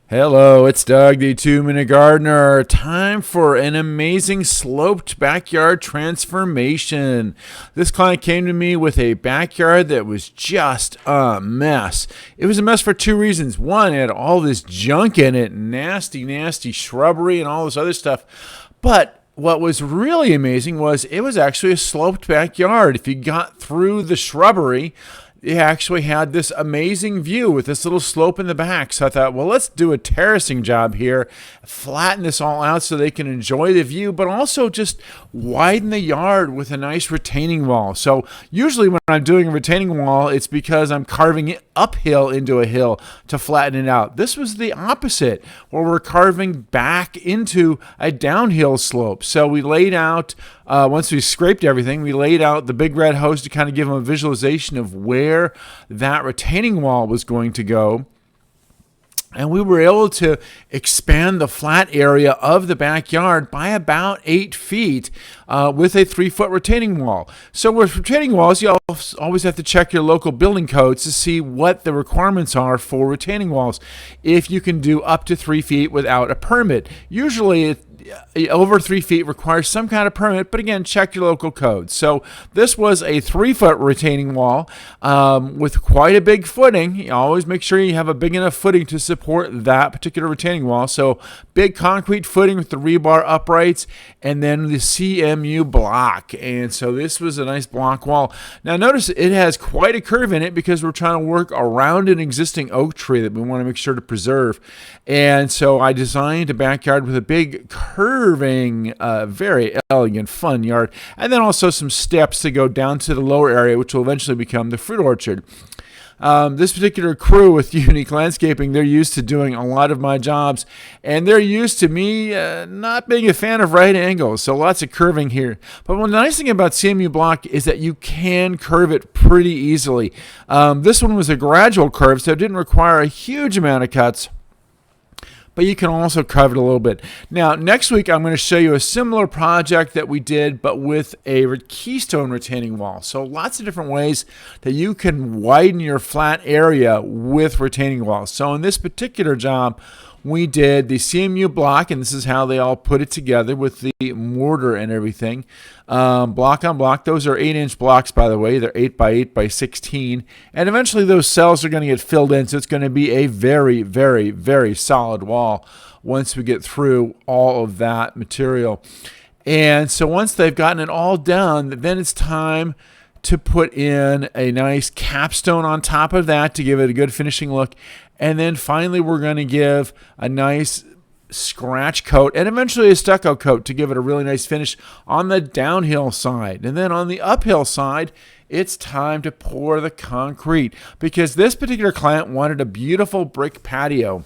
Hello, it's Doug, the 2-Minute Gardener. Time for an amazing sloped backyard transformation. This client came to me with a backyard that was just a mess. It was a mess for two reasons. One, it had all this junk in it, nasty, nasty shrubbery and all this other stuff. But what was really amazing was it was actually a sloped backyard. If you got through the shrubbery, it actually had this amazing view with this little slope in the back. So I thought, well, let's do a terracing job here, flatten this all out so they can enjoy the view, but also just widen the yard with a nice retaining wall. So usually when I'm doing a retaining wall, it's because I'm carving it uphill into a hill to flatten it out. This was the opposite, where we're carving back into a downhill slope. So we laid out, once we scraped everything, we laid out the big red hose to kind of give them a visualization of where that retaining wall was going to go. And we were able to expand the flat area of the backyard by about 8 feet with a 3-foot retaining wall. So with retaining walls, you always have to check your local building codes to see what the requirements are for retaining walls. If you can do up to 3 feet without a permit. Usually over 3 feet requires some kind of permit, but again, check your local code. So this was a 3-foot retaining wall with quite a big footing. You always make sure you have a big enough footing to support that particular retaining wall. So big concrete footing with the rebar uprights and then the CMU block. And so this was a nice block wall. Now notice it has quite a curve in it because we're trying to work around an existing oak tree that we want to make sure to preserve. And so I designed a backyard with a big curving, very elegant, fun yard, and then also some steps to go down to the lower area, which will eventually become the fruit orchard. This particular crew with Unique Landscaping, they're used to doing a lot of my jobs, and they're used to me not being a fan of right angles, so lots of curving here. But the nice thing about CMU block is that you can curve it pretty easily. This one was a gradual curve, so it didn't require a huge amount of cuts, but you can also cover it a little bit. Now, next week, I'm going to show you a similar project that we did, but with a keystone retaining wall. So lots of different ways that you can widen your flat area with retaining walls. So in this particular job, we did the CMU block, and this is how they all put it together with the mortar and everything. Block on block. Those are 8-inch blocks, by the way. They're 8 by 8 by 16. And eventually those cells are going to get filled in, so it's going to be a very, very, very solid wall once we get through all of that material. And so once they've gotten it all done, then it's time to put in a nice capstone on top of that to give it a good finishing look. And then finally, we're going to give a nice scratch coat and eventually a stucco coat to give it a really nice finish on the downhill side. And then on the uphill side, it's time to pour the concrete because this particular client wanted a beautiful brick patio.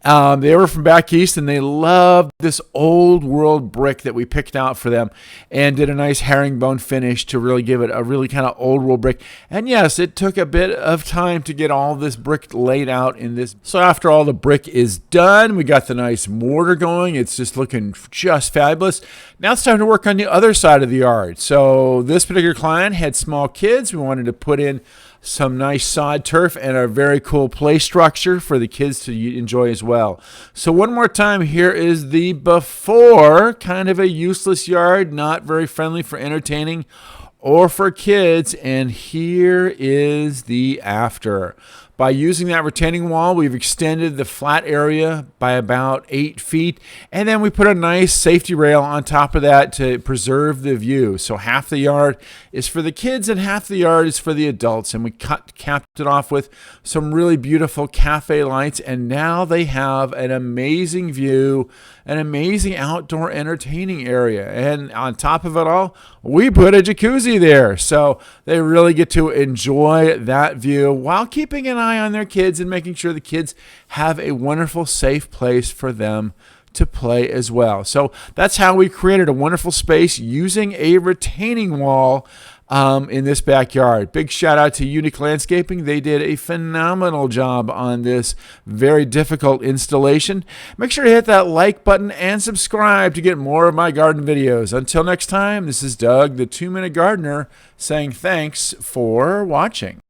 They were from back east, and they loved this old world brick that we picked out for them and did a nice herringbone finish to really give it a really kind of old world brick. And yes, it took a bit of time to get all this brick laid out in this. So after all the brick is done, we got the nice mortar going. It's just looking just fabulous. Now it's time to work on the other side of the yard. So this particular client had small kids. We wanted to put in some nice sod turf and a very cool play structure for the kids to enjoy as well. So one more time, here is the before, kind of a useless yard, not very friendly for entertaining or for kids, and here is the after. By using that retaining wall, we've extended the flat area by about 8 feet, and then we put a nice safety rail on top of that to preserve the view. So half the yard is for the kids and half the yard is for the adults, and we capped it off with some really beautiful cafe lights, and now they have an amazing view, an amazing outdoor entertaining area. And on top of it all, we put a jacuzzi there, so they really get to enjoy that view while keeping an eye on their kids and making sure the kids have a wonderful, safe place for them to play as well. So that's how we created a wonderful space using a retaining wall in this backyard. Big shout out to Unique Landscaping. They did a phenomenal job on this very difficult installation. Make sure to hit that like button and subscribe to get more of my garden videos. Until next time, this is Doug, the 2-Minute Gardener, saying thanks for watching.